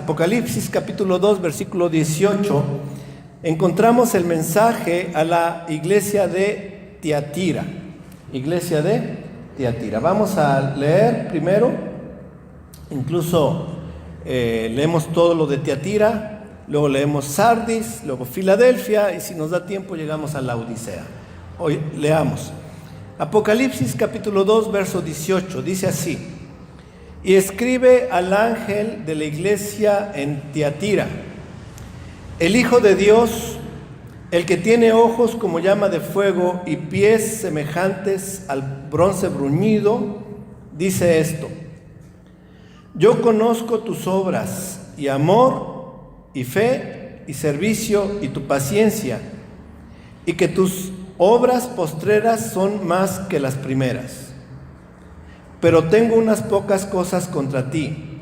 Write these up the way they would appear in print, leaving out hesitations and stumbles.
Apocalipsis capítulo 2, versículo 18, encontramos el mensaje a la iglesia de Tiatira. Iglesia de Tiatira. Vamos a leer primero, incluso leemos todo lo de Tiatira, luego leemos Sardis, luego Filadelfia, y si nos da tiempo llegamos a la Odisea. Hoy leamos. Apocalipsis capítulo 2, verso 18, dice así: y escribe al ángel de la iglesia en Tiatira, el Hijo de Dios, el que tiene ojos como llama de fuego y pies semejantes al bronce bruñido, dice esto: yo conozco tus obras y amor y fe y servicio y tu paciencia, y que tus obras postreras son más que las primeras. Pero tengo unas pocas cosas contra ti,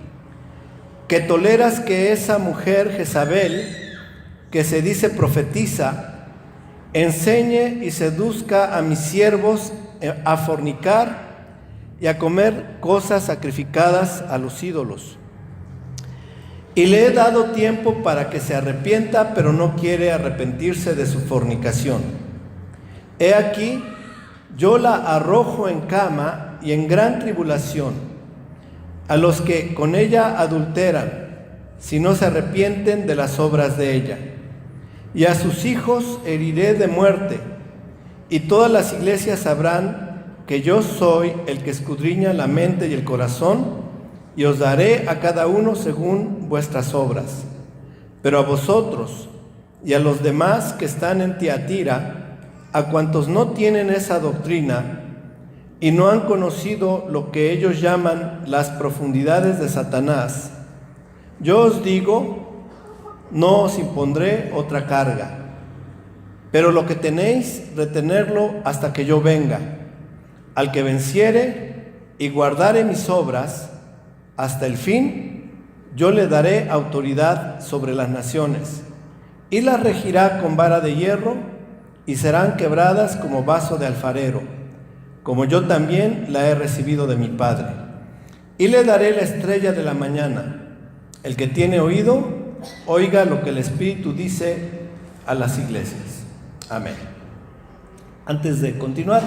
que toleras que esa mujer Jezabel, que se dice profetiza, enseñe y seduzca a mis siervos a fornicar y a comer cosas sacrificadas a los ídolos. Y le he dado tiempo para que se arrepienta, pero no quiere arrepentirse de su fornicación. He aquí, yo la arrojo en cama y en gran tribulación a los que con ella adulteran, si no se arrepienten de las obras de ella. Y a sus hijos heriré de muerte, y todas las iglesias sabrán que yo soy el que escudriña la mente y el corazón, y os daré a cada uno según vuestras obras. Pero a vosotros y a los demás que están en Tiatira, a cuantos no tienen esa doctrina y no han conocido lo que ellos llaman las profundidades de Satanás, yo os digo, no os impondré otra carga, pero lo que tenéis, retenerlo hasta que yo venga. Al que venciere y guardare mis obras hasta el fin, yo le daré autoridad sobre las naciones, y las regirá con vara de hierro, y serán quebradas como vaso de alfarero, como yo también la he recibido de mi Padre. Y le daré la estrella de la mañana. El que tiene oído, oiga lo que el Espíritu dice a las iglesias. Amén. Antes de continuar,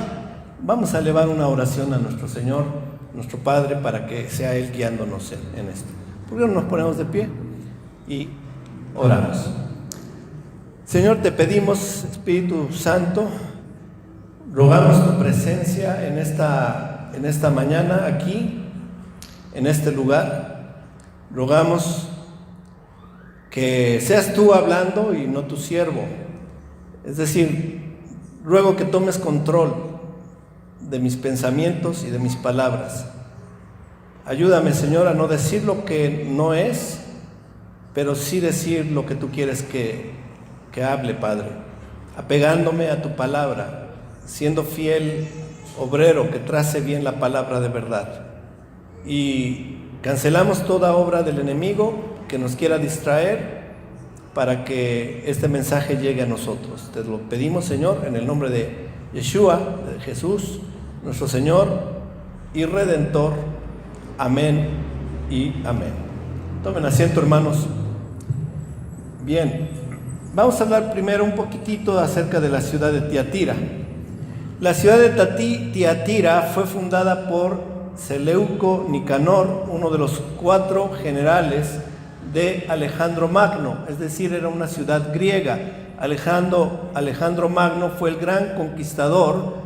vamos a elevar una oración a nuestro Señor, nuestro Padre, para que sea Él guiándonos en esto. ¿Por qué no nos ponemos de pie y oramos? Señor, te pedimos, Espíritu Santo, rogamos tu presencia en esta mañana aquí, en este lugar. Rogamos que seas tú hablando y no tu siervo. Es decir, ruego que tomes control de mis pensamientos y de mis palabras. Ayúdame, Señor, a no decir lo que no es, pero sí decir lo que tú quieres que hable, Padre, apegándome a tu palabra, siendo fiel obrero que trace bien la palabra de verdad. Y cancelamos toda obra del enemigo que nos quiera distraer para que este mensaje llegue a nosotros. Te lo pedimos, Señor, en el nombre de Yeshua, de Jesús, nuestro Señor y Redentor. Amén y amén. Tomen asiento, hermanos. Bien, vamos a hablar primero un poquitito acerca de la ciudad de Tiatira. La ciudad de Tiatira fue fundada por Seleuco Nicanor, uno de los 4 generales de Alejandro Magno, es decir, era una ciudad griega. Alejandro Magno fue el gran conquistador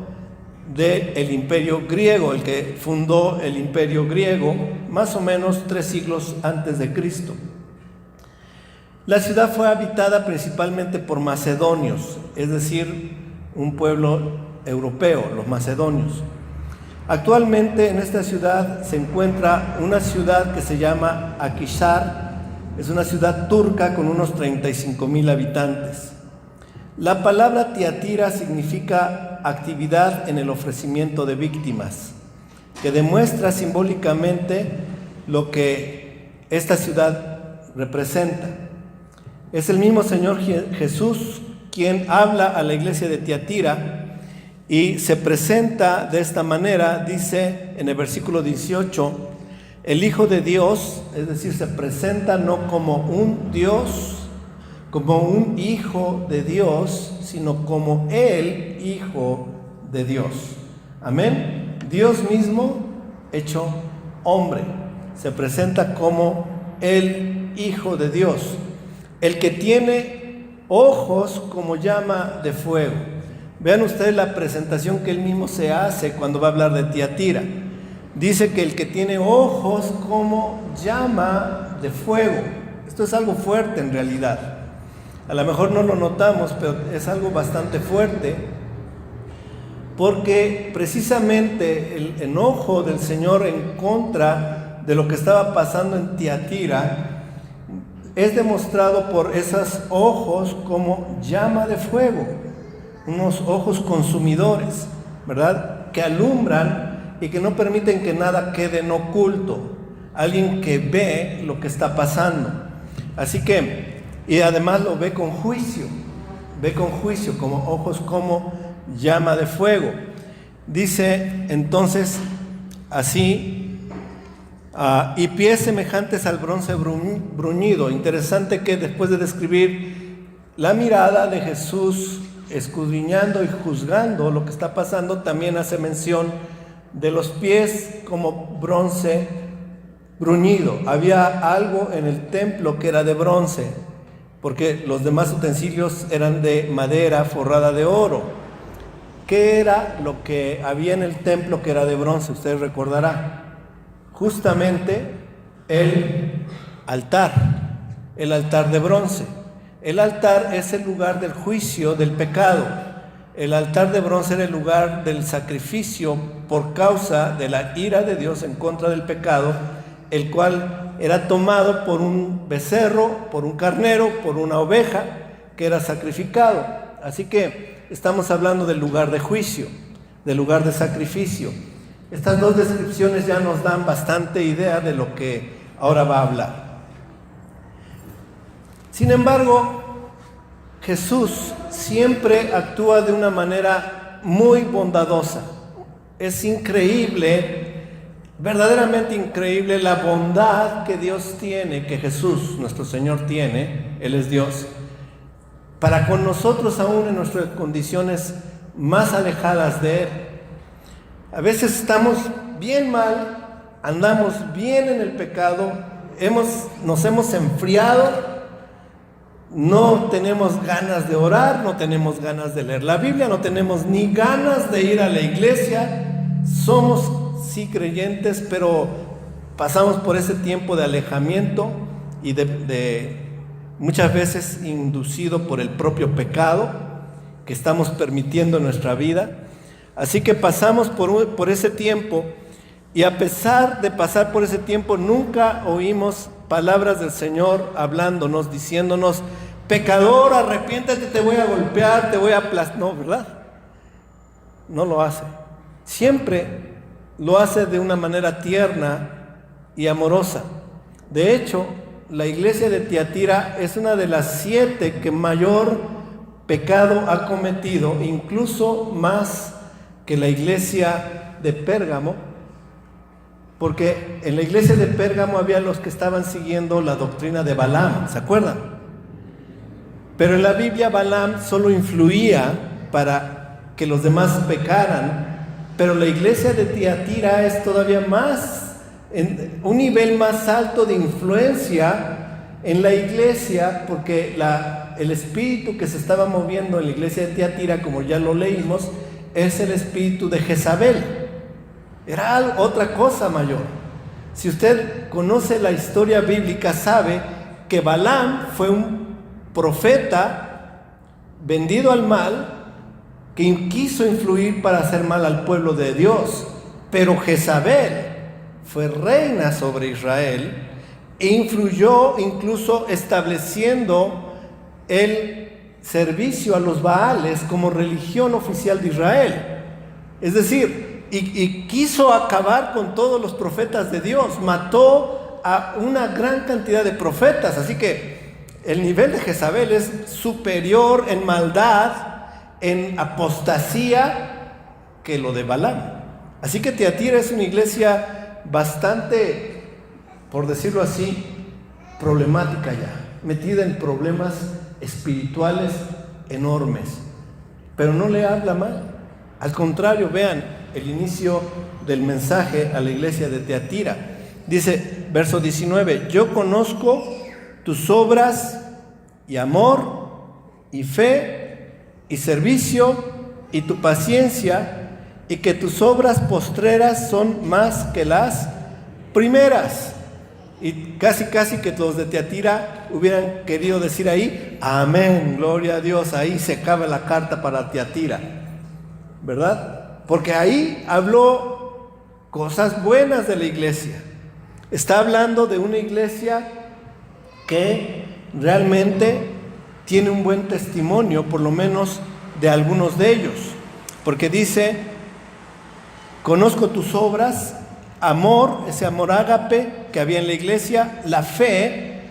del imperio griego, el que fundó el imperio griego más o menos 3 siglos antes de Cristo. La ciudad fue habitada principalmente por macedonios, es decir, un pueblo europeo, los macedonios. Actualmente en esta ciudad se encuentra una ciudad que se llama Akhisar. Es una ciudad turca con unos 35,000 habitantes. La palabra Tiatira significa actividad en el ofrecimiento de víctimas, que demuestra simbólicamente lo que esta ciudad representa. Es el mismo Señor Jesús quien habla a la iglesia de Tiatira y se presenta de esta manera. Dice en el versículo 18: el Hijo de Dios, es decir, se presenta no como un Dios, como un Hijo de Dios, sino como el Hijo de Dios. Amén. Dios mismo hecho hombre, se presenta como el Hijo de Dios, el que tiene ojos como llama de fuego. Vean ustedes la presentación que él mismo se hace cuando va a hablar de Tiatira. Dice que el que tiene ojos como llama de fuego. Esto es algo fuerte en realidad. A lo mejor no lo notamos, pero es algo bastante fuerte, porque precisamente el enojo del Señor en contra de lo que estaba pasando en Tiatira es demostrado por esos ojos como llama de fuego, unos ojos consumidores, ¿verdad?, que alumbran y que no permiten que nada quede en oculto. Alguien que ve lo que está pasando. Así que, y además lo ve con juicio, como ojos como llama de fuego. Dice entonces así, y pies semejantes al bronce bruñido. Interesante que después de describir la mirada de Jesús escudriñando y juzgando lo que está pasando, también hace mención de los pies como bronce bruñido. Había algo en el templo que era de bronce, porque los demás utensilios eran de madera forrada de oro. ¿Qué era lo que había en el templo que era de bronce? Ustedes recordarán. Justamente el altar de bronce. El altar es el lugar del juicio del pecado. El altar de bronce era el lugar del sacrificio por causa de la ira de Dios en contra del pecado, el cual era tomado por un becerro, por un carnero, por una oveja que era sacrificado. Así que estamos hablando del lugar de juicio, del lugar de sacrificio. Estas dos descripciones ya nos dan bastante idea de lo que ahora va a hablar. Sin embargo, Jesús siempre actúa de una manera muy bondadosa. Es increíble, verdaderamente increíble la bondad que Dios tiene, que Jesús, nuestro Señor, tiene. Él es Dios, para con nosotros aún en nuestras condiciones más alejadas de Él. A veces estamos bien mal, andamos bien en el pecado, nos hemos enfriado, no tenemos ganas de orar, no tenemos ganas de leer la Biblia, no tenemos ni ganas de ir a la iglesia. Somos sí creyentes, pero pasamos por ese tiempo de alejamiento y de muchas veces inducido por el propio pecado que estamos permitiendo en nuestra vida. Así que pasamos por ese tiempo, y a pesar de pasar por ese tiempo, nunca oímos palabras del Señor hablándonos, diciéndonos: pecador, arrepiéntate, te voy a golpear, te voy a aplastar. No, ¿verdad? No lo hace. Siempre lo hace de una manera tierna y amorosa. De hecho, la iglesia de Tiatira es una de las 7 que mayor pecado ha cometido, incluso más que la iglesia de Pérgamo, porque en la iglesia de Pérgamo había los que estaban siguiendo la doctrina de Balaam, ¿se acuerdan? Pero en la Biblia Balaam solo influía para que los demás pecaran, pero la iglesia de Tiatira es todavía más, en un nivel más alto de influencia en la iglesia, porque el espíritu que se estaba moviendo en la iglesia de Tiatira, como ya lo leímos, es el espíritu de Jezabel. Era otra cosa mayor. Si usted conoce la historia bíblica, sabe que Balaam fue un profeta vendido al mal, que quiso influir para hacer mal al pueblo de Dios. Pero Jezabel fue reina sobre Israel e influyó, incluso estableciendo el servicio a los Baales como religión oficial de Israel. Es decir, y quiso acabar con todos los profetas de Dios, mató a una gran cantidad de profetas. Así que el nivel de Jezabel es superior en maldad, en apostasía, que lo de Balaam. Así que Tiatira es una iglesia bastante por decirlo así, problemática ya, metida en problemas espirituales enormes, pero no le habla mal. Al contrario, vean el inicio del mensaje a la iglesia de Tiatira. Dice, verso 19, yo conozco tus obras y amor y fe y servicio y tu paciencia, y que tus obras postreras son más que las primeras. Y casi que los de Tiatira hubieran querido decir ahí, amén, gloria a Dios, ahí se acaba la carta para Tiatira, ¿verdad? Porque ahí habló cosas buenas de la iglesia. Está hablando de una iglesia que realmente tiene un buen testimonio, por lo menos de algunos de ellos, porque dice, conozco tus obras, amor, ese amor ágape que había en la iglesia, la fe,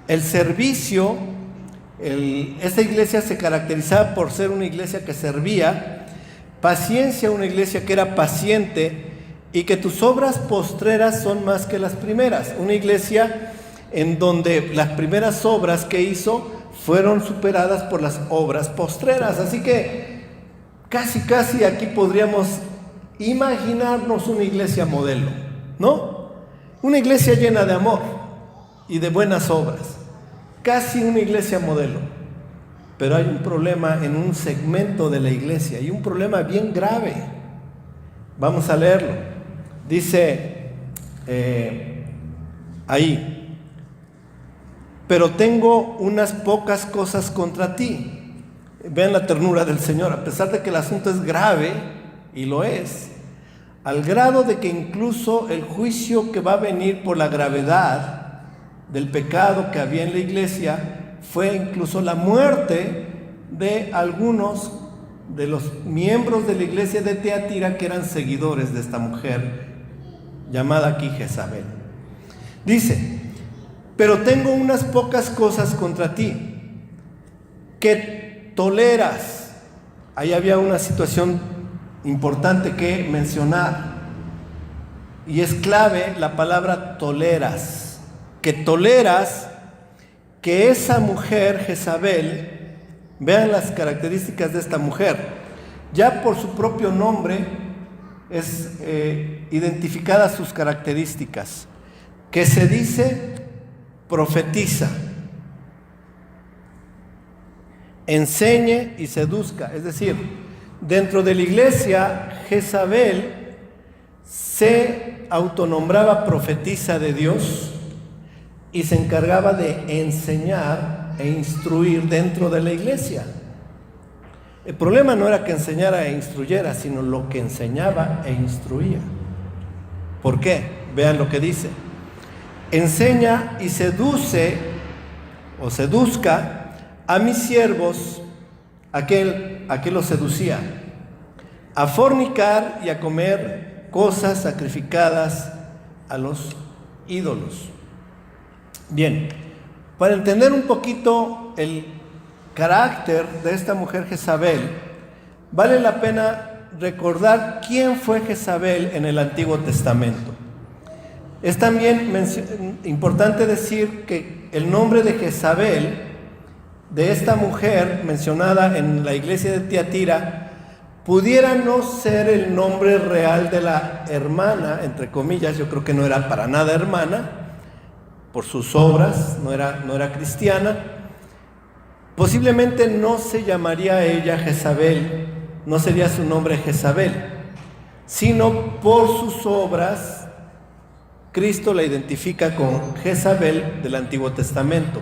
el servicio. Esta iglesia se caracterizaba por ser una iglesia que servía, paciencia, una iglesia que era paciente, y que tus obras postreras son más que las primeras, una iglesia en donde las primeras obras que hizo fueron superadas por las obras postreras. Así que casi aquí podríamos imaginarnos una iglesia modelo, ¿no? Una iglesia llena de amor y de buenas obras, casi una iglesia modelo. Pero hay un problema en un segmento de la iglesia, y un problema bien grave. Vamos a leerlo. Dice ahí, pero tengo unas pocas cosas contra ti. Vean la ternura del Señor, a pesar de que el asunto es grave, y lo es, al grado de que incluso el juicio que va a venir por la gravedad del pecado que había en la iglesia fue incluso la muerte de algunos de los miembros de la iglesia de Tiatira que eran seguidores de esta mujer llamada aquí Jezabel. Dice, pero tengo unas pocas cosas contra ti, que toleras. Ahí había una situación importante que mencionar, y es clave la palabra toleras, que toleras que esa mujer Jezabel, vean las características de esta mujer, ya por su propio nombre es identificada sus características, que se dice profetiza, enseñe y seduzca. Es decir, dentro de la iglesia Jezabel se autonombraba profetisa de Dios y se encargaba de enseñar e instruir dentro de la iglesia. El problema no era que enseñara e instruyera, sino lo que enseñaba e instruía. ¿Por qué? Vean lo que dice. Enseña y seduce o seduzca a mis siervos, aquel los seducía, a fornicar y a comer cosas sacrificadas a los ídolos. Bien, para entender un poquito el carácter de esta mujer Jezabel, vale la pena recordar quién fue Jezabel en el Antiguo Testamento. Es también importante decir que el nombre de Jezabel, de esta mujer mencionada en la iglesia de Tiatira, pudiera no ser el nombre real de la hermana, entre comillas. Yo creo que no era para nada hermana, por sus obras, no era cristiana. Posiblemente no se llamaría ella Jezabel, no sería su nombre Jezabel, sino por sus obras, Cristo la identifica con Jezabel del Antiguo Testamento.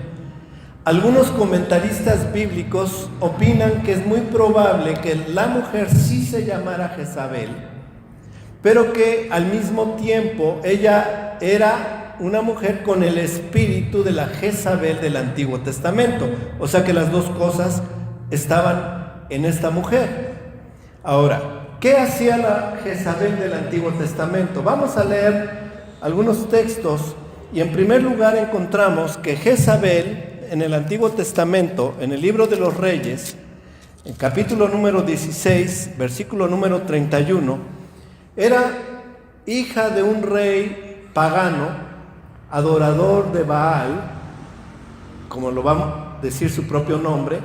Algunos comentaristas bíblicos opinan que es muy probable que la mujer sí se llamara Jezabel, pero que al mismo tiempo ella era una mujer con el espíritu de la Jezabel del Antiguo Testamento. O sea que las dos cosas estaban en esta mujer. Ahora, ¿qué hacía la Jezabel del Antiguo Testamento? Vamos a leer algunos textos, y en primer lugar encontramos que Jezabel en el Antiguo Testamento, en el libro de los Reyes, en capítulo número 16, versículo número 31, era hija de un rey pagano adorador de Baal, como lo va a decir su propio nombre,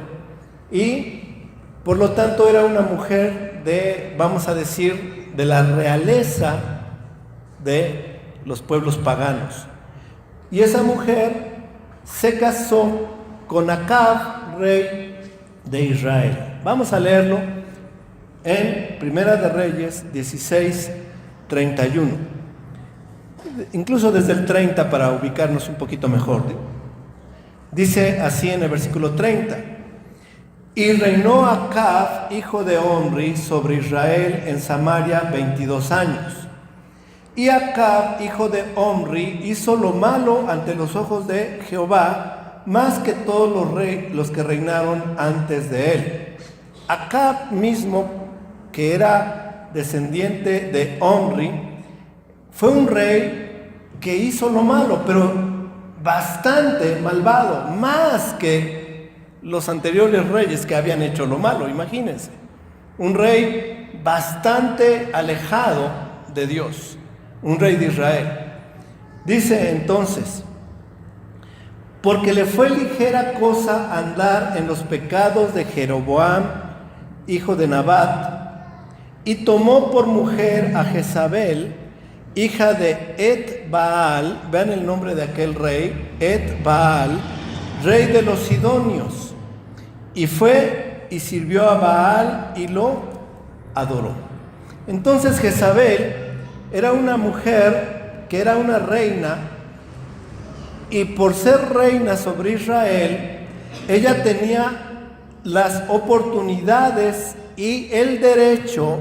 y por lo tanto era una mujer de, vamos a decir, de la realeza de los pueblos paganos. Y esa mujer se casó con Acab, rey de Israel. Vamos a leerlo en Primera de Reyes 16:31. Incluso desde el 30 para ubicarnos un poquito mejor. Dice así en el versículo 30: y reinó Acab, hijo de Omri, sobre Israel en Samaria 22 años. Y Acab, hijo de Omri, hizo lo malo ante los ojos de Jehová, más que todos los que reinaron antes de él. Acab mismo, que era descendiente de Omri, fue un rey que hizo lo malo, pero bastante malvado, más que los anteriores reyes que habían hecho lo malo. Imagínense, un rey bastante alejado de Dios, un rey de Israel. Dice entonces: porque le fue ligera cosa andar en los pecados de Jeroboam, hijo de Nabat, y tomó por mujer a Jezabel, hija de Et-Baal. Vean el nombre de aquel rey, Et-Baal, rey de los sidonios, y fue y sirvió a Baal y lo adoró. Entonces Jezabel era una mujer que era una reina, y por ser reina sobre Israel, ella tenía las oportunidades y el derecho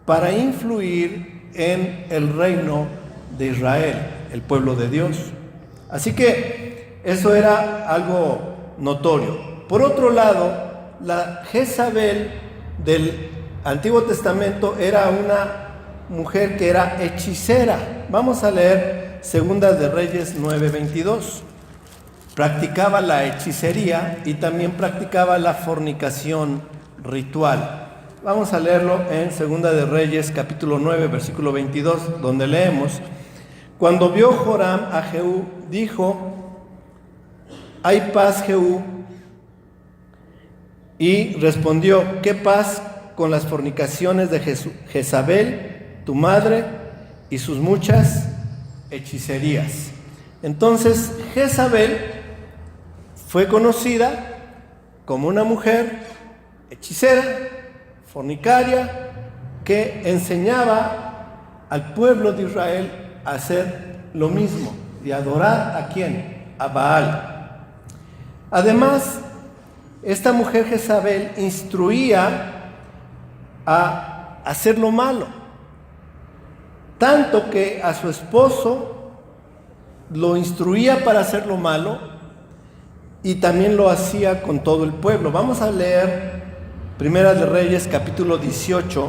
para influir en el reino de Israel, el pueblo de Dios. Así que eso era algo notorio. Por otro lado, la Jezabel del Antiguo Testamento era una mujer que era hechicera. Vamos a leer Segunda de Reyes 9:22. Practicaba la hechicería y también practicaba la fornicación ritual. Vamos a leerlo en Segunda de Reyes capítulo 9 versículo 22, donde leemos: cuando vio Joram a Jehú, dijo: ¿hay paz, Jehú? Y respondió: ¿qué paz con las fornicaciones de Jezabel, tu madre, y sus muchas hechicerías? Entonces Jezabel fue conocida como una mujer hechicera, fornicaria, que enseñaba al pueblo de Israel a hacer lo mismo, y adorar ¿a quién? A Baal. Además, esta mujer Jezabel instruía a hacer lo malo, tanto que a su esposo lo instruía para hacer lo malo, y también lo hacía con todo el pueblo. Vamos a leer Primera de Reyes capítulo 18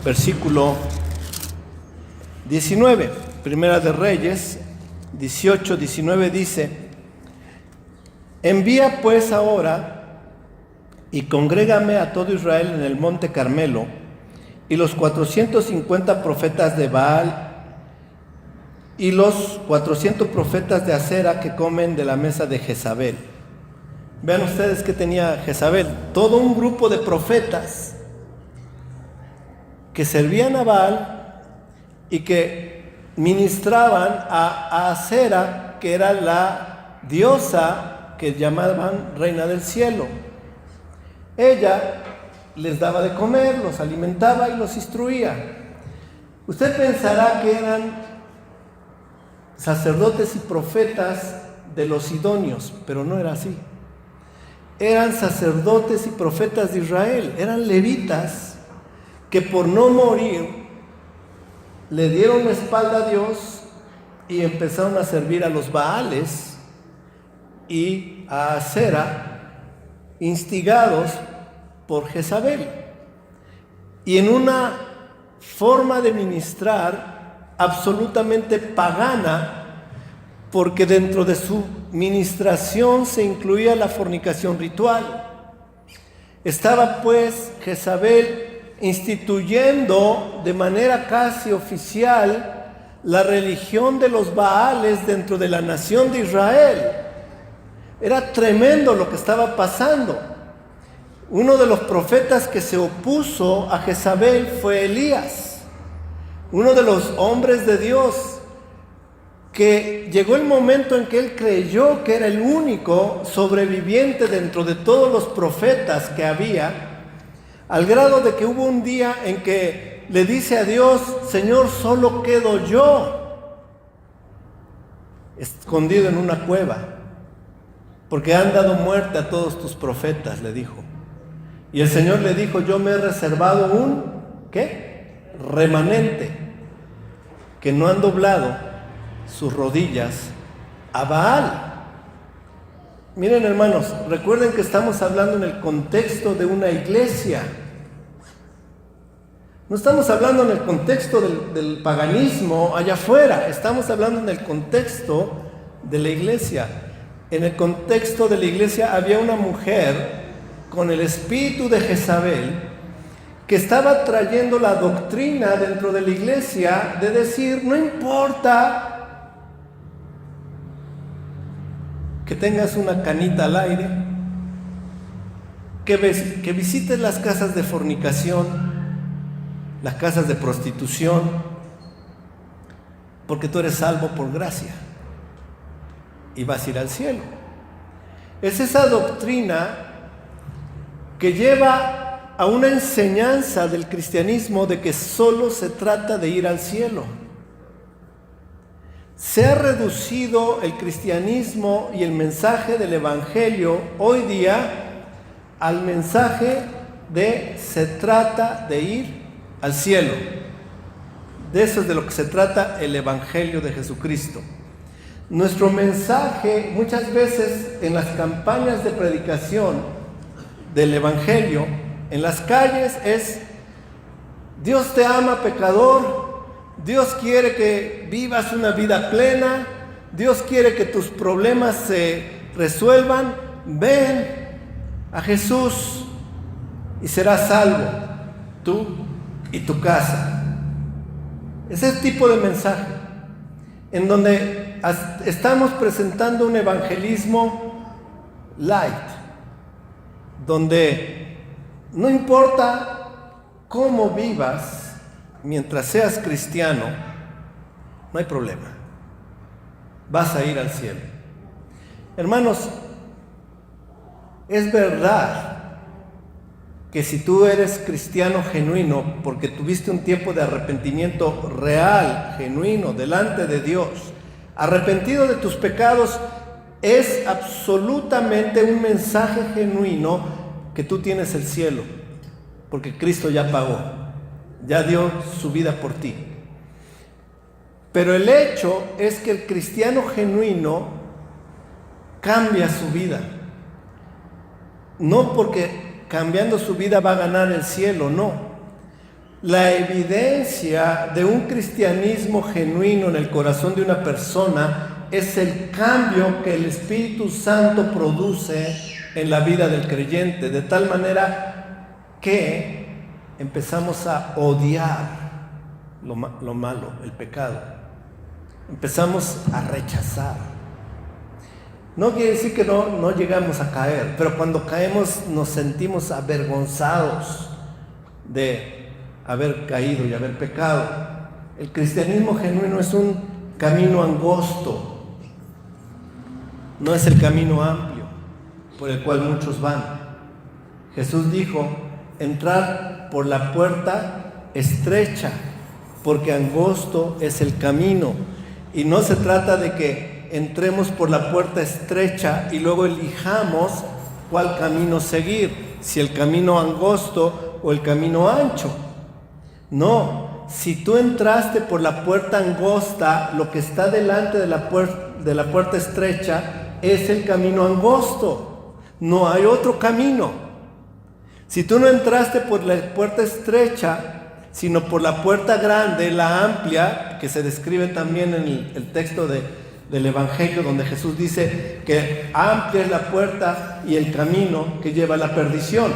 versículo 19. Primera de Reyes 18:19 dice: envía pues ahora y congrégame a todo Israel en el monte Carmelo, y los 450 profetas de Baal y los 400 profetas de Acera que comen de la mesa de Jezabel. Vean ustedes que tenía Jezabel, todo un grupo de profetas que servían a Baal y que ministraban a Acera, que era la diosa que llamaban reina del cielo. Ella les daba de comer, los alimentaba y los instruía. Usted pensará que eran sacerdotes y profetas de los sidonios, pero no era así. Eran sacerdotes y profetas de Israel, eran levitas que por no morir le dieron la espalda a Dios y empezaron a servir a los Baales y a Acera, instigados por Jezabel, y en una forma de ministrar absolutamente pagana, porque dentro de su ministración se incluía la fornicación ritual. Estaba pues Jezabel instituyendo de manera casi oficial la religión de los Baales dentro de la nación de Israel. Era tremendo lo que estaba pasando. Uno de los profetas que se opuso a Jezabel fue Elías, uno de los hombres de Dios, que llegó el momento en que él creyó que era el único sobreviviente dentro de todos los profetas que había, al grado de que hubo un día en que le dice a Dios: Señor, solo quedo yo, escondido en una cueva, porque han dado muerte a todos tus profetas, le dijo. Y el Señor le dijo: yo me he reservado un, ¿qué? Remanente, que no han doblado sus rodillas a Baal. Miren, hermanos, recuerden que estamos hablando en el contexto de una iglesia. No estamos hablando en el contexto del paganismo allá afuera, estamos hablando en el contexto de la iglesia. En el contexto de la iglesia había una mujer con el espíritu de Jezabel que estaba trayendo la doctrina dentro de la iglesia de decir: no importa que tengas una canita al aire, que visites las casas de fornicación, las casas de prostitución, porque tú eres salvo por gracia y vas a ir al cielo. Es esa doctrina que lleva a una enseñanza del cristianismo de que solo se trata de ir al cielo. Se ha reducido el cristianismo y el mensaje del evangelio hoy día al mensaje de se trata de ir al cielo. De eso es de lo que se trata el evangelio de Jesucristo. Nuestro mensaje muchas veces en las campañas de predicación del evangelio en las calles es: Dios te ama, pecador. Dios quiere que vivas una vida plena. Dios quiere que tus problemas se resuelvan. Ven a Jesús y serás salvo, tú y tu casa. Ese tipo de mensaje en donde estamos presentando un evangelismo light, donde no importa cómo vivas, mientras seas cristiano, no hay problema, vas a ir al cielo. Hermanos, es verdad que si tú eres cristiano genuino, porque tuviste un tiempo de arrepentimiento real, genuino, delante de Dios, arrepentido de tus pecados, es absolutamente un mensaje genuino que tú tienes el cielo, porque Cristo ya pagó. Ya dio su vida por ti. Pero el hecho es que el cristiano genuino cambia su vida. No porque cambiando su vida va a ganar el cielo, no. La evidencia de un cristianismo genuino en el corazón de una persona es el cambio que el Espíritu Santo produce en la vida del creyente, de tal manera que empezamos a odiar lo malo, el pecado. Empezamos a rechazar. No quiere decir que no llegamos a caer, pero cuando caemos nos sentimos avergonzados de haber caído y haber pecado. El cristianismo genuino es un camino angosto, no es el camino amplio por el cual muchos van. Jesús dijo: entrar por la puerta estrecha, porque angosto es el camino. Y no se trata de que entremos por la puerta estrecha y luego elijamos cuál camino seguir, si el camino angosto o el camino ancho. No, si tú entraste por la puerta angosta, lo que está delante de la puerta estrecha es el camino angosto, no hay otro camino. Si tú no entraste por la puerta estrecha, sino por la puerta grande, la amplia, que se describe también en el texto del Evangelio, donde Jesús dice que amplia es la puerta y el camino que lleva a la perdición.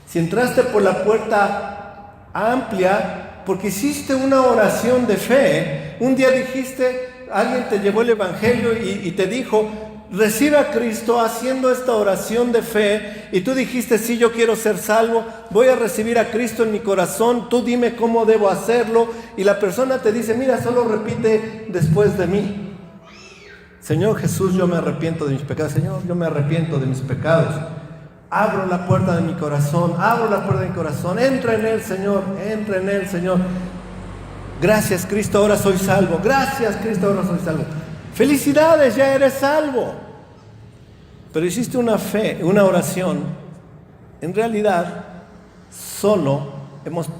Si entraste por la puerta amplia, porque hiciste una oración de fe. Un día dijiste, alguien te llevó el evangelio y te dijo, recibe a Cristo haciendo esta oración de fe, y tú dijiste, sí, yo quiero ser salvo, voy a recibir a Cristo en mi corazón, tú dime cómo debo hacerlo, y la persona te dice, mira, solo repite después de mí: Señor Jesús, yo me arrepiento de mis pecados. Señor, yo me arrepiento de mis pecados. Abro la puerta de mi corazón, entra en él, Señor, entra en él, Señor. Gracias, Cristo, ahora soy salvo. Gracias, Cristo, ahora soy salvo. Felicidades, ya eres salvo. Pero hiciste una oración, en realidad, solo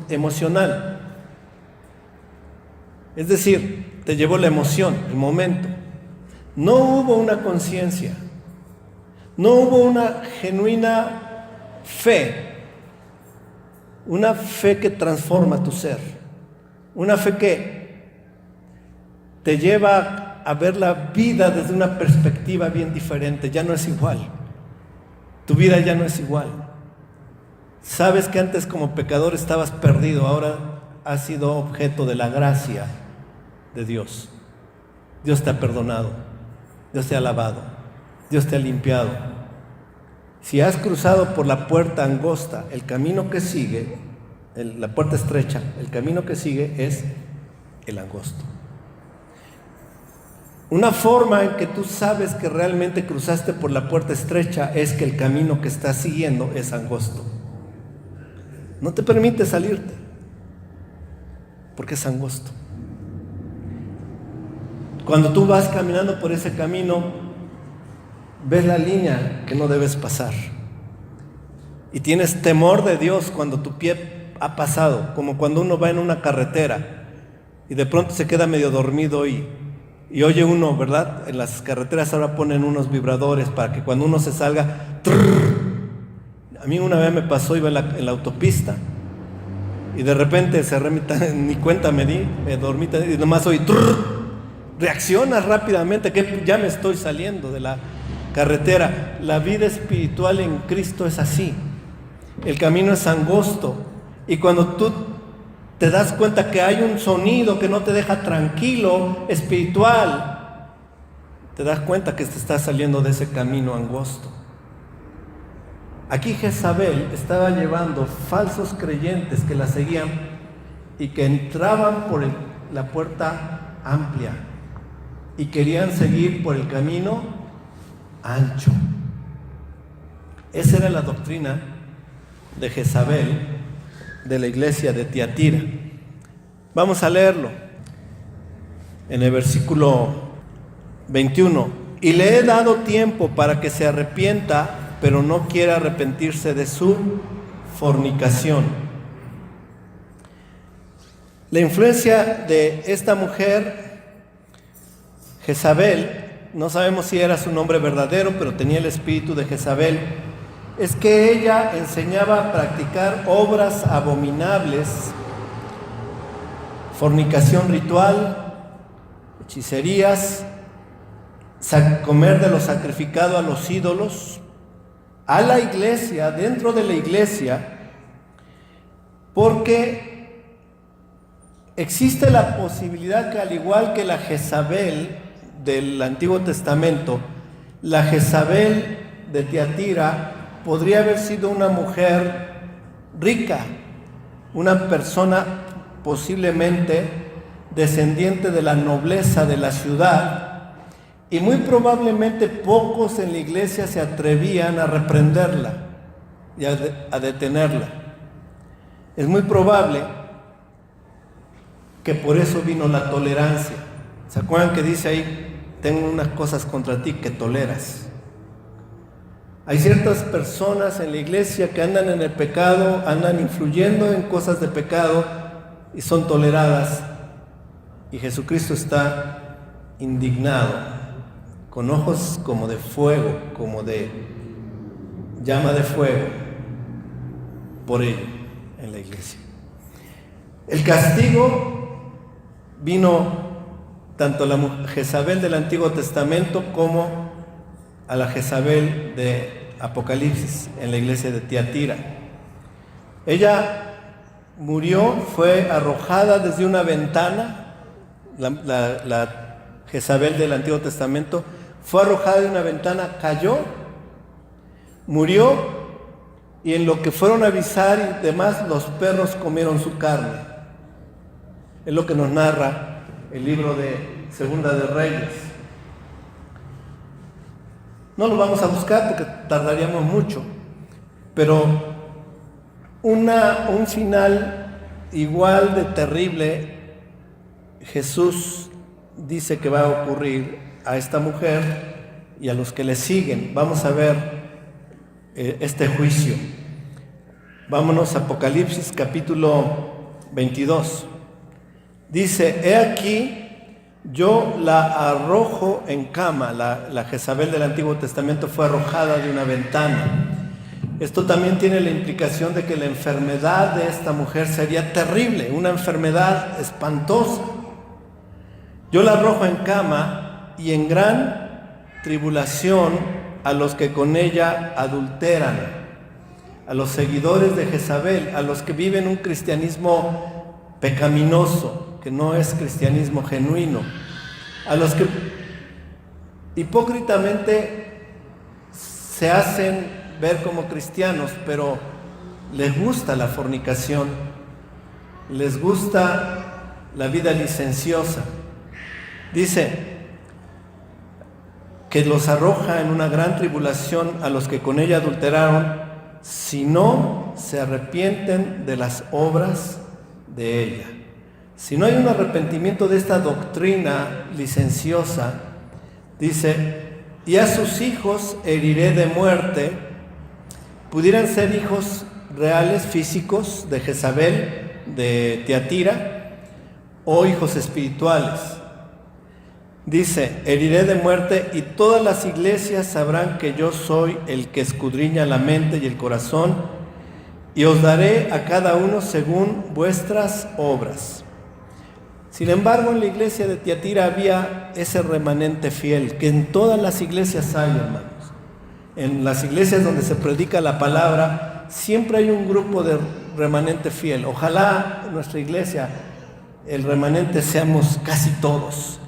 emocional. Es decir, te llevó la emoción, el momento. No hubo una conciencia, no hubo una genuina fe, una fe que transforma tu ser, una fe que te lleva a ver la vida desde una perspectiva bien diferente. Ya no es igual, tu vida ya no es igual. Sabes que antes como pecador estabas perdido, ahora has sido objeto de la gracia de Dios. Dios te ha perdonado, Dios te ha lavado, Dios te ha limpiado. Si has cruzado por la puerta angosta, el camino que sigue, la puerta estrecha, el camino que sigue es el angosto. Una forma en que tú sabes que realmente cruzaste por la puerta estrecha es que el camino que estás siguiendo es angosto. No te permite salirte, porque es angosto. Cuando tú vas caminando por ese camino, ves la línea que no debes pasar. Y tienes temor de Dios cuando tu pie ha pasado, como cuando uno va en una carretera y de pronto se queda medio dormido y oye uno, ¿verdad? En las carreteras ahora ponen unos vibradores para que cuando uno se salga, ¡trrr! A mí una vez me pasó, iba en la autopista y de repente ni cuenta me di, me dormí y nomás oí ¡trrr! Reaccionas rápidamente, que ya me estoy saliendo de la carretera. La vida espiritual en Cristo es así. El camino es angosto, y cuando tú te das cuenta que hay un sonido que no te deja tranquilo, espiritual, te das cuenta que te estás saliendo de ese camino angosto. Aquí Jezabel estaba llevando falsos creyentes que la seguían y que entraban por la puerta amplia y querían seguir por el camino ancho. Esa era la doctrina de Jezabel, de la iglesia de Tiatira. Vamos a leerlo en el versículo 21. Y le he dado tiempo para que se arrepienta, pero no quiere arrepentirse de su fornicación. La influencia de esta mujer, Jezabel, no sabemos si era su nombre verdadero, pero tenía el espíritu de Jezabel, es que ella enseñaba a practicar obras abominables, fornicación ritual, hechicerías, comer de lo sacrificado a los ídolos, a la iglesia, dentro de la iglesia, porque existe la posibilidad que, al igual que la Jezabel del Antiguo Testamento, la Jezabel de Tiatira podría haber sido una mujer rica, una persona posiblemente descendiente de la nobleza de la ciudad, y muy probablemente pocos en la iglesia se atrevían a reprenderla y a detenerla. Es muy probable que por eso vino la tolerancia. ¿Se acuerdan que dice ahí, tengo unas cosas contra ti que toleras? Hay ciertas personas en la iglesia que andan en el pecado, andan influyendo en cosas de pecado y son toleradas, y Jesucristo está indignado, con ojos como de fuego, como de llama de fuego, por ello en la iglesia. El castigo vino tanto a la Jezabel del Antiguo Testamento como a la Jezabel de Apocalipsis en la iglesia de Tiatira. Ella murió, fue arrojada desde una ventana, la Jezabel del Antiguo Testamento, fue arrojada de una ventana, cayó, murió, y en lo que fueron a avisar y demás, los perros comieron su carne. Es lo que nos narra el libro de Segunda de Reyes. No lo vamos a buscar porque tardaríamos mucho, pero un final igual de terrible Jesús dice que va a ocurrir a esta mujer y a los que le siguen. Vamos a ver este juicio. Vámonos a Apocalipsis capítulo 22. Dice: he aquí, yo la arrojo en cama. La Jezabel del Antiguo Testamento fue arrojada de una ventana. Esto también tiene la implicación de que la enfermedad de esta mujer sería terrible, una enfermedad espantosa. Yo la arrojo en cama y en gran tribulación a los que con ella adulteran, a los seguidores de Jezabel, a los que viven un cristianismo pecaminoso, que no es cristianismo genuino, a los que hipócritamente se hacen ver como cristianos, pero les gusta la fornicación, les gusta la vida licenciosa. Dice que los arroja en una gran tribulación a los que con ella adulteraron, si no se arrepienten de las obras de ella. Si no hay un arrepentimiento de esta doctrina licenciosa, dice: y a sus hijos heriré de muerte. Pudieran ser hijos reales, físicos, de Jezabel, de Tiatira, o hijos espirituales. Dice: heriré de muerte, y todas las iglesias sabrán que yo soy el que escudriña la mente y el corazón, y os daré a cada uno según vuestras obras. Sin embargo, en la iglesia de Tiatira había ese remanente fiel, que en todas las iglesias hay, hermanos. En las iglesias donde se predica la palabra, siempre hay un grupo de remanente fiel. Ojalá en nuestra iglesia el remanente seamos casi todos.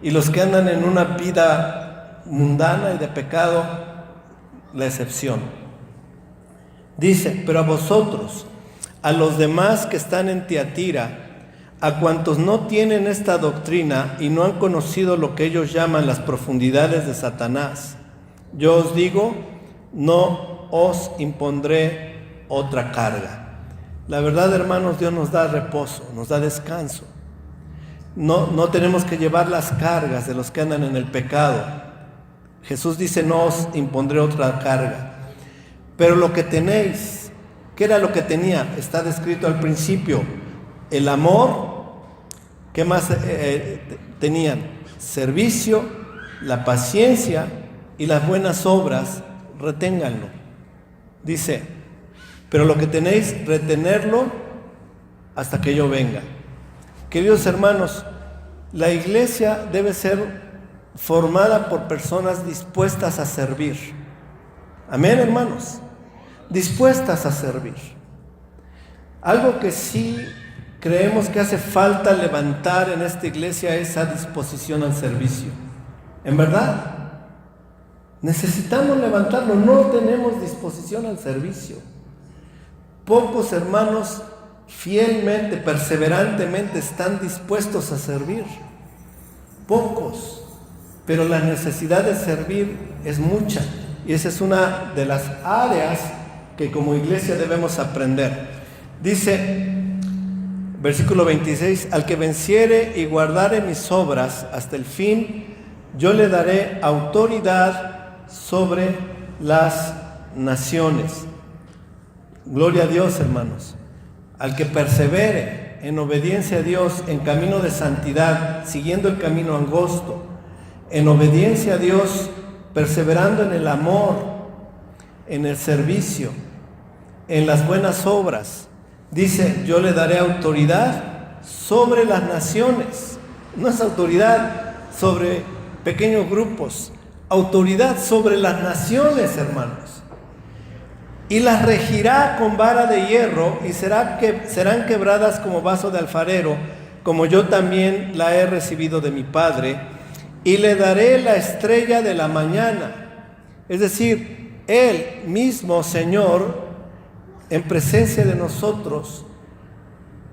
Y los que andan en una vida mundana y de pecado, la excepción. Dice: pero a vosotros, a los demás que están en Tiatira, a cuantos no tienen esta doctrina y no han conocido lo que ellos llaman las profundidades de Satanás, yo os digo, no os impondré otra carga. La verdad, hermanos, Dios nos da reposo, nos da descanso. No tenemos que llevar las cargas de los que andan en el pecado. Jesús dice: no os impondré otra carga. Pero lo que tenéis, ¿qué era lo que tenía? Está descrito al principio: el amor. ¿Qué más tenían? Servicio, la paciencia y las buenas obras, reténganlo. Dice: pero lo que tenéis, retenerlo hasta que yo venga. Queridos hermanos, la iglesia debe ser formada por personas dispuestas a servir. Amén, hermanos. Dispuestas a servir. Algo que sí creemos que hace falta levantar en esta iglesia es esa disposición al servicio. ¿En verdad? Necesitamos levantarlo. No tenemos disposición al servicio. Pocos hermanos fielmente, perseverantemente están dispuestos a servir. Pocos. Pero la necesidad de servir es mucha. Y esa es una de las áreas que como iglesia debemos aprender. Dice, versículo 26, al que venciere y guardare mis obras hasta el fin, yo le daré autoridad sobre las naciones. Gloria a Dios, hermanos. Al que persevere en obediencia a Dios, en camino de santidad, siguiendo el camino angosto, en obediencia a Dios, perseverando en el amor, en el servicio, en las buenas obras. Dice, yo le daré autoridad sobre las naciones. No es autoridad sobre pequeños grupos, autoridad sobre las naciones, hermanos. y las regirá con vara de hierro, y serán quebradas como vaso de alfarero, como yo también la he recibido de mi Padre, y le daré la estrella de la mañana. Es decir, Él mismo, Señor, en presencia de nosotros,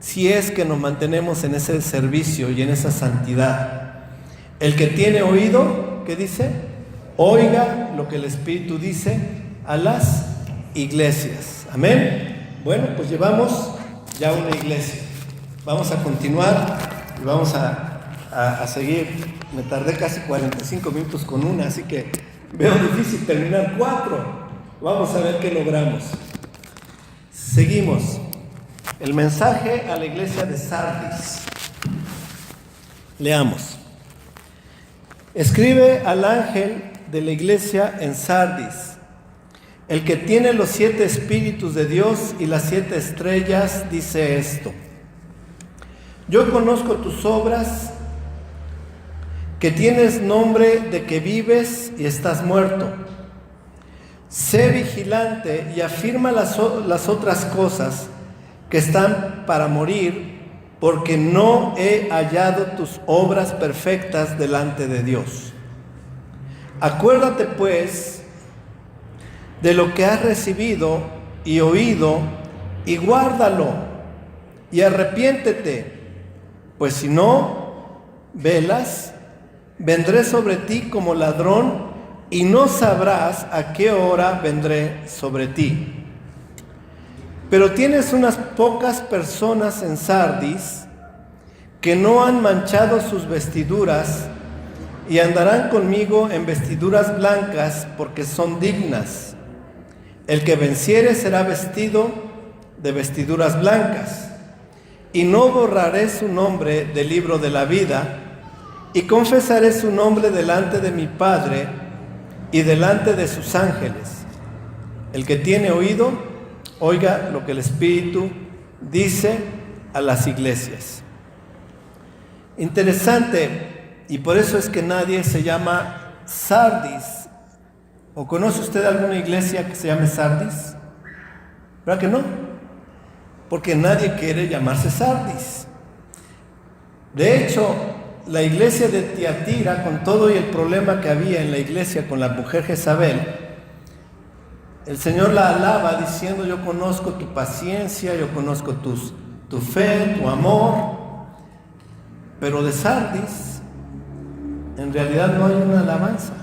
si es que nos mantenemos en ese servicio y en esa santidad. El que tiene oído, ¿qué dice? Oiga lo que el Espíritu dice a las iglesias. Amén. Bueno, pues llevamos ya una iglesia. Vamos a continuar y vamos a seguir. Me tardé casi 45 minutos con una, así que veo difícil terminar 4. Vamos a ver qué logramos. Seguimos. El mensaje a la iglesia de Sardis. Leamos. Escribe al ángel de la iglesia en Sardis, el que tiene los 7 espíritus de Dios y las 7 estrellas, dice esto: yo conozco tus obras, que tienes nombre de que vives y estás muerto. Sé vigilante y afirma las otras cosas que están para morir, porque no he hallado tus obras perfectas delante de Dios. Acuérdate pues de lo que has recibido y oído, y guárdalo, y arrepiéntete, pues si no velas, vendré sobre ti como ladrón, y no sabrás a qué hora vendré sobre ti. Pero tienes unas pocas personas en Sardis que no han manchado sus vestiduras, y andarán conmigo en vestiduras blancas, porque son dignas. El que venciere será vestido de vestiduras blancas, y no borraré su nombre del libro de la vida, y confesaré su nombre delante de mi Padre y delante de sus ángeles. El que tiene oído, oiga lo que el Espíritu dice a las iglesias. Interesante, y por eso es que nadie se llama Sardis. ¿O conoce usted alguna iglesia que se llame Sardis? ¿Verdad que no? Porque nadie quiere llamarse Sardis. De hecho, la iglesia de Tiatira, con todo y el problema que había en la iglesia con la mujer Jezabel, el Señor la alaba diciendo: yo conozco tu paciencia, yo conozco tu fe, tu amor. Pero de Sardis, en realidad no hay una alabanza.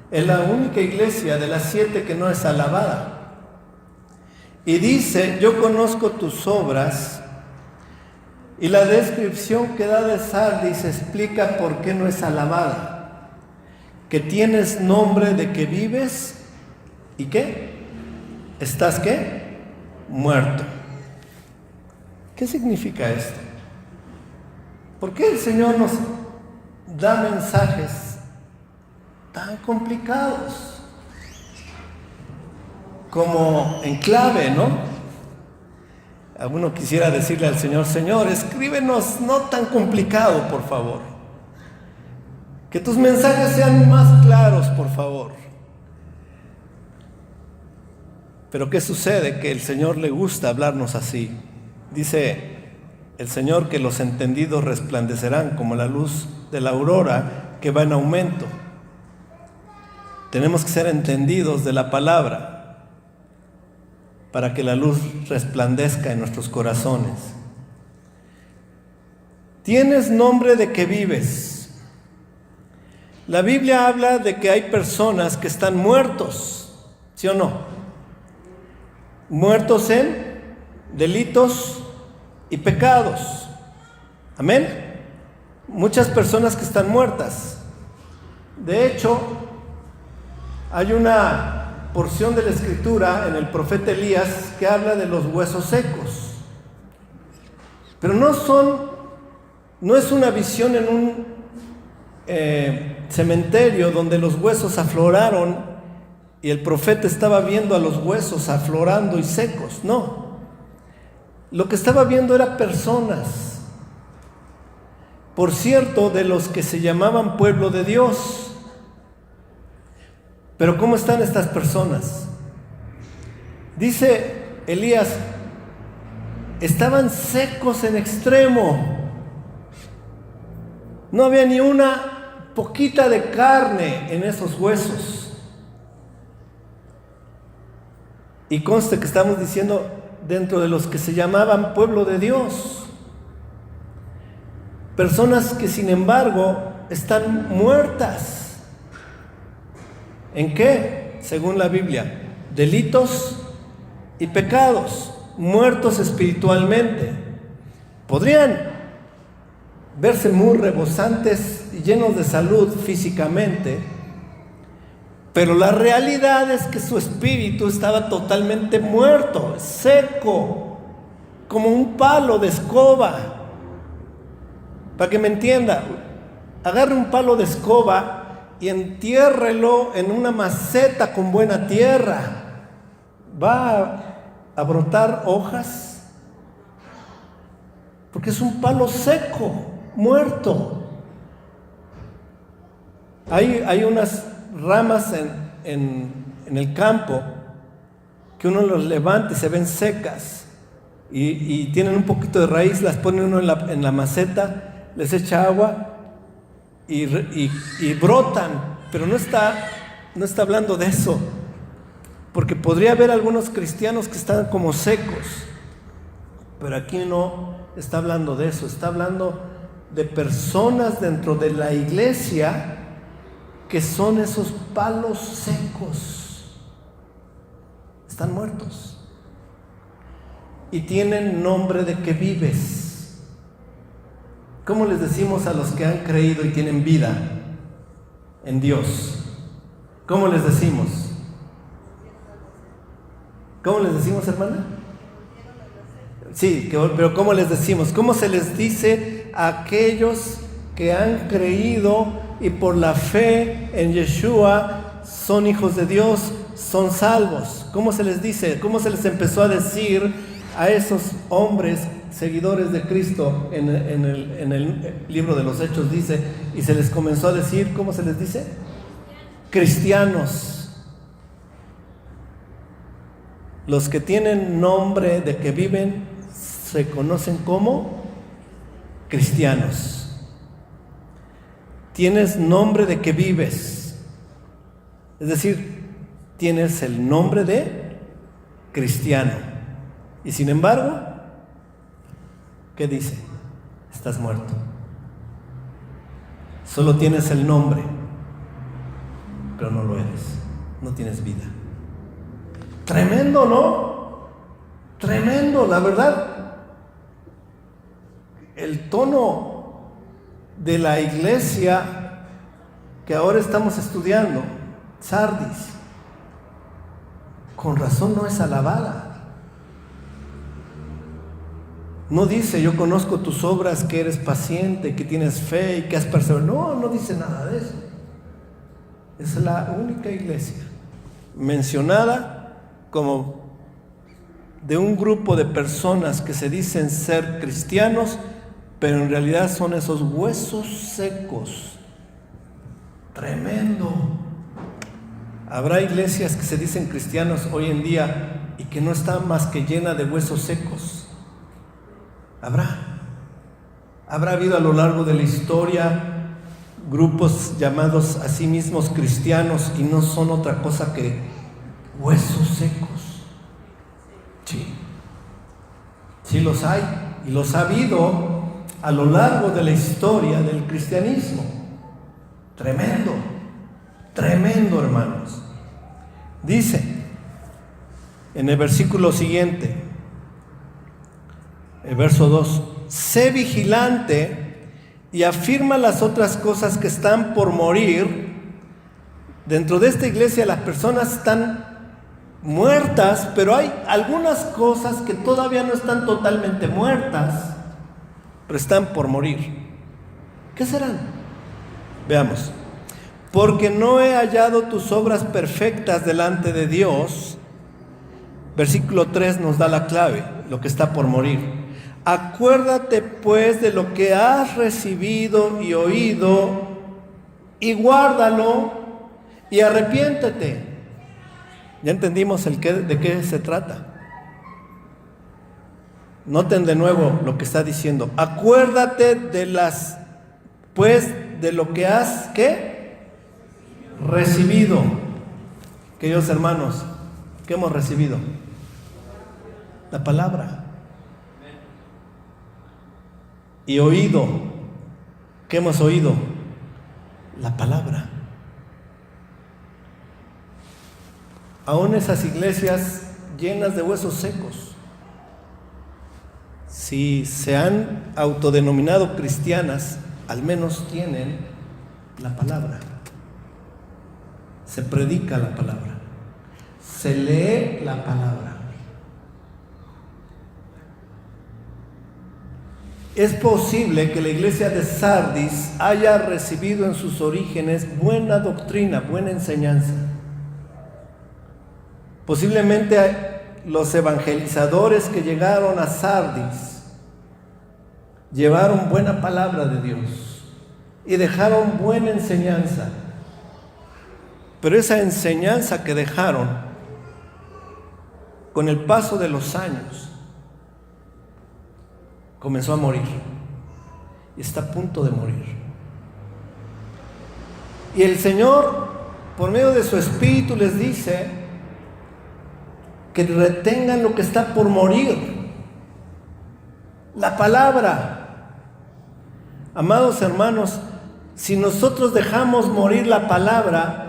Es la única iglesia de las 7 que no es alabada. Y dice: yo conozco tus obras. Y la descripción que da de Sardis explica por qué no es alabada. Que tienes nombre de que vives, ¿y qué? ¿Estás qué? Muerto. ¿Qué significa esto? ¿Por qué el Señor nos da mensajes tan complicados? Como en clave, ¿no? Alguno quisiera decirle al Señor: Señor, escríbenos no tan complicado, por favor. Que tus mensajes sean más claros, por favor. Pero ¿qué sucede? Que el Señor le gusta hablarnos así. Dice el Señor que los entendidos resplandecerán como la luz de la aurora que va en aumento. Tenemos que ser entendidos de la palabra para que la luz resplandezca en nuestros corazones. Tienes nombre de que vives. La Biblia habla de que hay personas que están muertos, ¿sí o no? Muertos en delitos y pecados. Amén. Muchas personas que están muertas. De hecho, hay una porción de la Escritura en el profeta Elías que habla de los huesos secos. Pero no es una visión en un cementerio donde los huesos afloraron y el profeta estaba viendo a los huesos aflorando y secos. No. Lo que estaba viendo era personas. Por cierto, de los que se llamaban pueblo de Dios. Pero ¿cómo están estas personas? Dice Elías, estaban secos en extremo. No había ni una poquita de carne en esos huesos. Y conste que estamos diciendo dentro de los que se llamaban pueblo de Dios. Personas que sin embargo están muertas. ¿En qué? Según la Biblia, delitos y pecados, muertos espiritualmente. Podrían verse muy rebosantes y llenos de salud físicamente, pero la realidad es que su espíritu estaba totalmente muerto, seco, como un palo de escoba. Para que me entienda, agarre un palo de escoba y entiérrelo en una maceta con buena tierra. ¿Va a brotar hojas? Porque es un palo seco, muerto. Hay unas ramas en el campo que uno los levanta y se ven secas y tienen un poquito de raíz, las pone uno en la maceta, les echa agua y brotan, pero no está hablando de eso, porque podría haber algunos cristianos que están como secos, pero aquí no está hablando de eso, está hablando de personas dentro de la iglesia que son esos palos secos, están muertos y tienen nombre de que vives. ¿Cómo les decimos a los que han creído y tienen vida en Dios? ¿Cómo les decimos? ¿Cómo les decimos, hermana? Sí, pero ¿cómo les decimos? ¿Cómo se les dice a aquellos que han creído y por la fe en Yeshua son hijos de Dios, son salvos? ¿Cómo se les dice? ¿Cómo se les empezó a decir a esos hombres seguidores de Cristo? En el libro de los Hechos dice, y se les comenzó a decir, ¿cómo se les dice? Cristianos. Los que tienen nombre de que viven se conocen como cristianos. Tienes nombre de que vives, es decir, tienes el nombre de cristiano. Y sin embargo, ¿qué dice? Estás muerto. Solo tienes el nombre, pero no lo eres. No tienes vida. Tremendo, ¿no? Tremendo, la verdad. El tono de la iglesia que ahora estamos estudiando, Sardis, con razón no es alabada. No dice, yo conozco tus obras, que eres paciente, que tienes fe y que has perseverado. No dice nada de eso. Es la única iglesia mencionada como de un grupo de personas que se dicen ser cristianos, pero en realidad son esos huesos secos. Tremendo. Habrá iglesias que se dicen cristianos hoy en día y que no están más que llenas de huesos secos. Habrá habido a lo largo de la historia grupos llamados a sí mismos cristianos y no son otra cosa que huesos secos. Sí los hay y los ha habido a lo largo de la historia del cristianismo. Tremendo, hermanos. Dice en el versículo siguiente, el verso 2, sé vigilante y afirma las otras cosas que están por morir. Dentro de esta iglesia las personas están muertas, pero hay algunas cosas que todavía no están totalmente muertas, pero están por morir. ¿Qué serán? Veamos. Porque no he hallado tus obras perfectas delante de Dios. Versículo 3 nos da la clave, lo que está por morir. Acuérdate pues de lo que has recibido y oído, y guárdalo, y arrepiéntete. Ya entendimos de qué se trata. Noten de nuevo lo que está diciendo. Acuérdate de lo que has, ¿qué? Recibido. Queridos hermanos, ¿qué hemos recibido? La palabra. Y oído. ¿Qué hemos oído? La palabra. Aún esas iglesias llenas de huesos secos, si se han autodenominado cristianas, al menos tienen la palabra. Se predica la palabra, se lee la palabra. Es posible que la iglesia de Sardis haya recibido en sus orígenes buena doctrina, buena enseñanza. Posiblemente los evangelizadores que llegaron a Sardis llevaron buena palabra de Dios y dejaron buena enseñanza. Pero esa enseñanza que dejaron, con el paso de los años, comenzó a morir y está a punto de morir. Y el Señor, por medio de su Espíritu, les dice que retengan lo que está por morir, la palabra. Amados hermanos, si nosotros dejamos morir la palabra,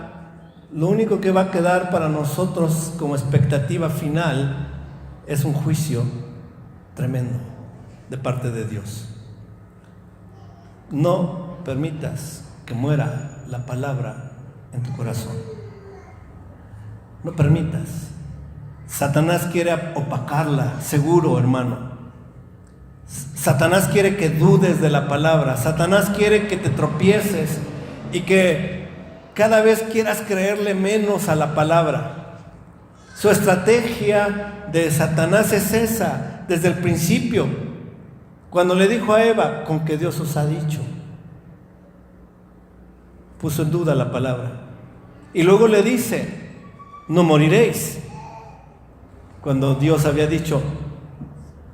lo único que va a quedar para nosotros como expectativa final es un juicio tremendo de parte de Dios. No permitas que muera la palabra en tu corazón. No permitas. Satanás quiere opacarla, seguro, hermano. Satanás quiere que dudes de la palabra. Satanás quiere que te tropieces y que cada vez quieras creerle menos a la palabra. Su estrategia de Satanás es esa, desde el principio, cuando le dijo a Eva, con que Dios os ha dicho. Puso en duda la palabra. Y luego le dice, no moriréis. Cuando Dios había dicho,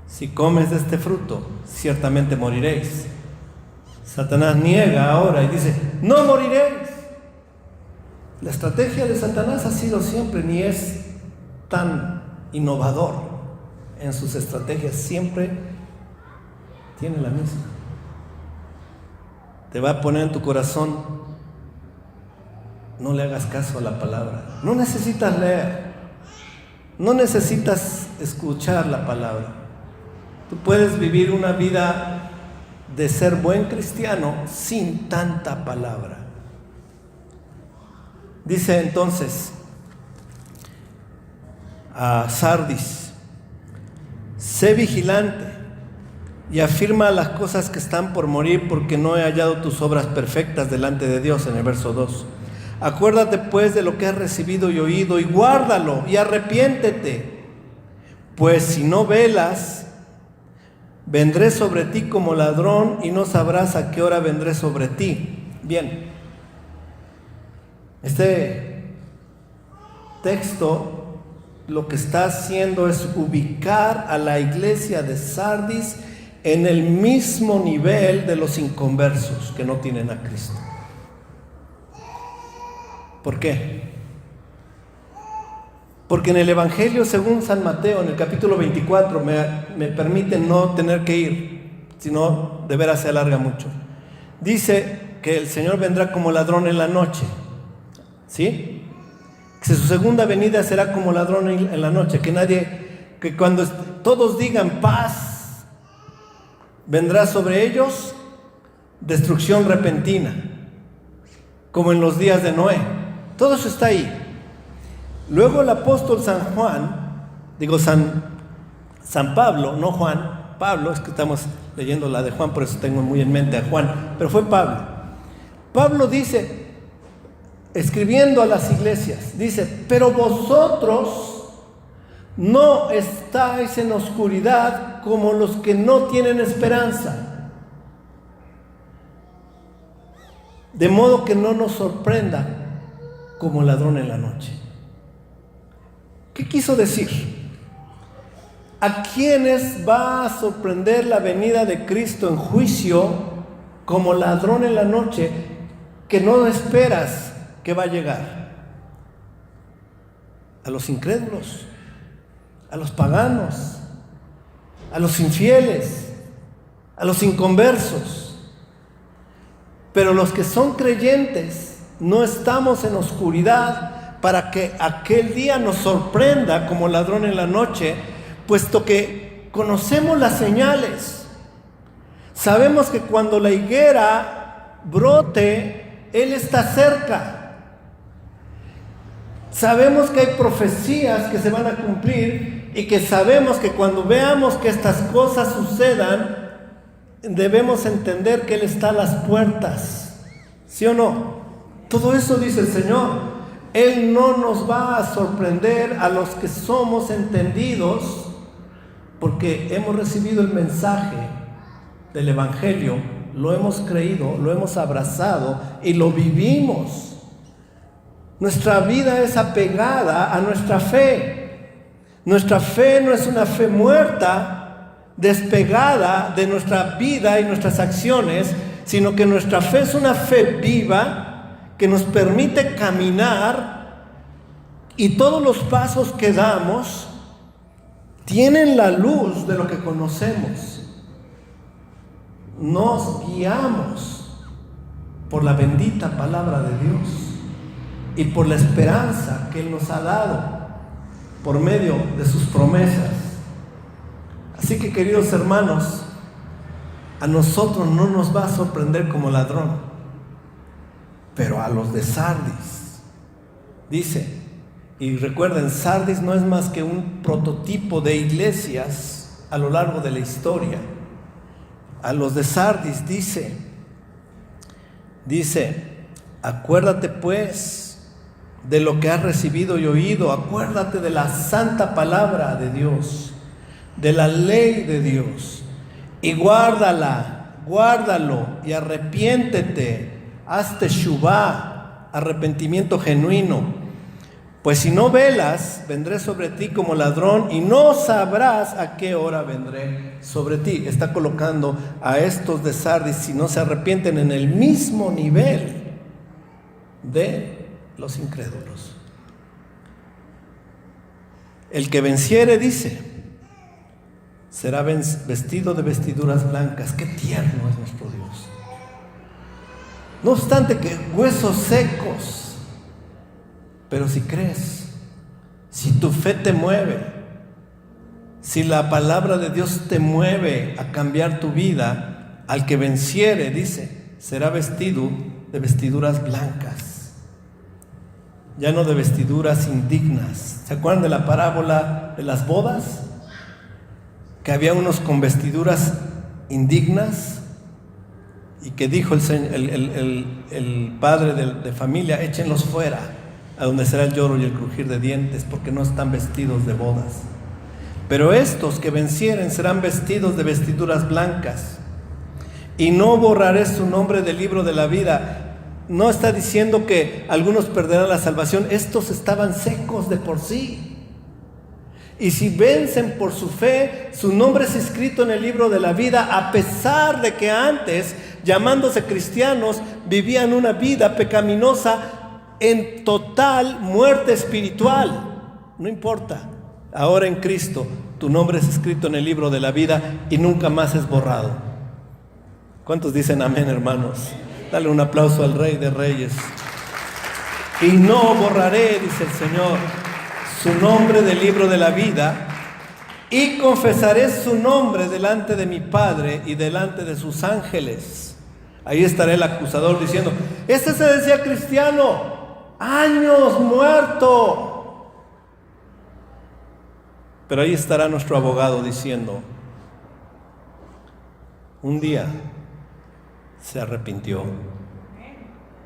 si comes de este fruto, ciertamente moriréis. Satanás niega ahora y dice, no moriréis. La estrategia de Satanás ha sido siempre, ni es tan innovador en sus estrategias, siempre tiene la misma. Te va a poner en tu corazón, no le hagas caso a la palabra. No necesitas leer. No necesitas escuchar la palabra. Tú puedes vivir una vida de ser buen cristiano sin tanta palabra. Dice entonces a Sardis, sé vigilante y afirma las cosas que están por morir, porque no he hallado tus obras perfectas delante de Dios, en el verso 2. Acuérdate pues de lo que has recibido y oído, y guárdalo, y arrepiéntete. Pues si no velas, vendré sobre ti como ladrón, y no sabrás a qué hora vendré sobre ti. Bien, este texto lo que está haciendo es ubicar a la iglesia de Sardis en el mismo nivel de los inconversos que no tienen a Cristo. ¿Por qué? Porque en el Evangelio según San Mateo, en el capítulo 24, me permite no tener que ir, sino de veras se alarga mucho. Dice que el Señor vendrá como ladrón en la noche, ¿sí? Que su segunda venida será como ladrón en la noche, que cuando todos digan paz, vendrá sobre ellos destrucción repentina, como en los días de Noé. Todo eso está ahí. Luego el apóstol San Pablo, no Juan, Pablo, es que estamos leyendo la de Juan, por eso tengo muy en mente a Juan, pero fue Pablo. Pablo dice, escribiendo a las iglesias, dice, pero vosotros no estáis en oscuridad como los que no tienen esperanza. De modo que no nos sorprenda como ladrón en la noche. ¿Qué quiso decir? ¿A quiénes va a sorprender la venida de Cristo en juicio como ladrón en la noche que no esperas que va a llegar? A los incrédulos, a los paganos, a los infieles, a los inconversos. Pero los que son creyentes no estamos en oscuridad para que aquel día nos sorprenda como ladrón en la noche, puesto que conocemos las señales. Sabemos que cuando la higuera brote, Él está cerca. Sabemos que hay profecías que se van a cumplir y que sabemos que cuando veamos que estas cosas sucedan, debemos entender que Él está a las puertas. ¿Sí o no? Todo eso dice el Señor. Él no nos va a sorprender a los que somos entendidos, porque hemos recibido el mensaje del Evangelio, lo hemos creído, lo hemos abrazado y lo vivimos. Nuestra vida es apegada a nuestra fe. Nuestra fe no es una fe muerta, despegada de nuestra vida y nuestras acciones, sino que nuestra fe es una fe viva que nos permite caminar, y todos los pasos que damos tienen la luz de lo que conocemos. Nos guiamos por la bendita palabra de Dios y por la esperanza que Él nos ha dado por medio de sus promesas. Así que, queridos hermanos, a nosotros no nos va a sorprender como ladrón, pero a los de Sardis, dice. Y recuerden, Sardis no es más que un prototipo de iglesias a lo largo de la historia. A los de Sardis dice, acuérdate pues de lo que has recibido y oído, acuérdate de la santa palabra de Dios, de la ley de Dios, y guárdalo y arrepiéntete, haz teshuvá, arrepentimiento genuino. Pues si no velas, vendré sobre ti como ladrón y no sabrás a qué hora vendré sobre ti. Está colocando a estos de Sardis, si no se arrepienten, en el mismo nivel de los incrédulos. El que venciere, dice, será vestido de vestiduras blancas. Qué tierno es nuestro Dios. No obstante que huesos secos, pero si crees, si tu fe te mueve, si la palabra de Dios te mueve a cambiar tu vida, al que venciere, dice, será vestido de vestiduras blancas, ya no de vestiduras indignas. ¿Se acuerdan de la parábola de las bodas? Que había unos con vestiduras indignas y que dijo el padre de familia, échenlos fuera, a donde será el lloro y el crujir de dientes, porque no están vestidos de bodas. Pero estos que vencieren serán vestidos de vestiduras blancas, y no borraré su nombre del libro de la vida. No está diciendo que algunos perderán la salvación. Estos estaban secos de por sí, y si vencen por su fe, su nombre es escrito en el libro de la vida, a pesar de que antes, llamándose cristianos, vivían una vida pecaminosa en total muerte espiritual. No importa, ahora en Cristo tu nombre es escrito en el libro de la vida y nunca más es borrado. ¿Cuántos dicen amén, hermanos? Dale un aplauso al Rey de Reyes. Y no borraré, dice el Señor, su nombre del libro de la vida, y confesaré su nombre delante de mi Padre y delante de sus ángeles. Ahí estará el acusador diciendo, este se decía cristiano, años muerto. Pero ahí estará nuestro abogado diciendo, un día se arrepintió,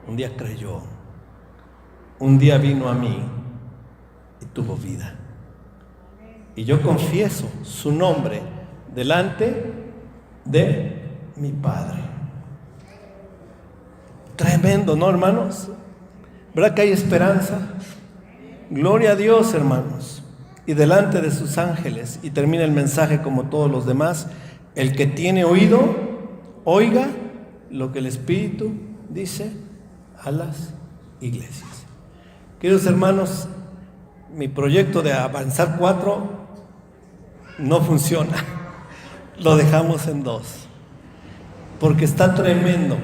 un día creyó, un día vino a mí y tuvo vida. Y yo confieso su nombre delante de mi Padre. Tremendo, ¿no, hermanos? ¿Verdad que hay esperanza? Gloria a Dios, hermanos. y delante de sus ángeles. Y termina el mensaje como todos los demás: el que tiene oído, oiga lo que el Espíritu dice a las iglesias. Queridos hermanos, mi proyecto de Avanzar 4 no funciona. Lo dejamos en 2, porque está tremendo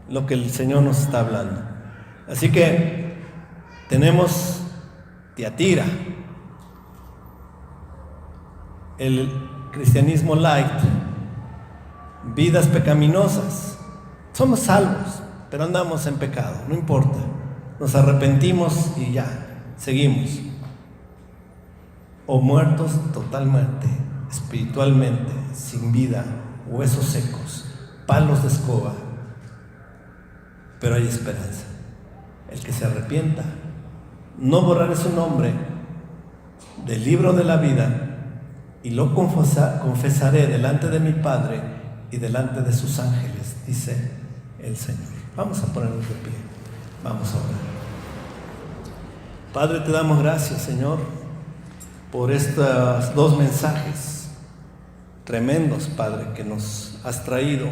lo que el Señor nos está hablando. Así que tenemos Tiatira, el cristianismo light, vidas pecaminosas. Somos salvos, pero andamos en pecado, no importa. Nos arrepentimos y ya, seguimos. O muertos totalmente, espiritualmente, sin vida, huesos secos, palos de escoba. Pero hay esperanza. El que se arrepienta, no borraré su nombre del libro de la vida, y lo confesaré delante de mi Padre y delante de sus ángeles, dice el Señor. Vamos a ponernos de pie, vamos a orar. Padre, te damos gracias, Señor, por estos 2 mensajes tremendos, Padre, que nos has traído.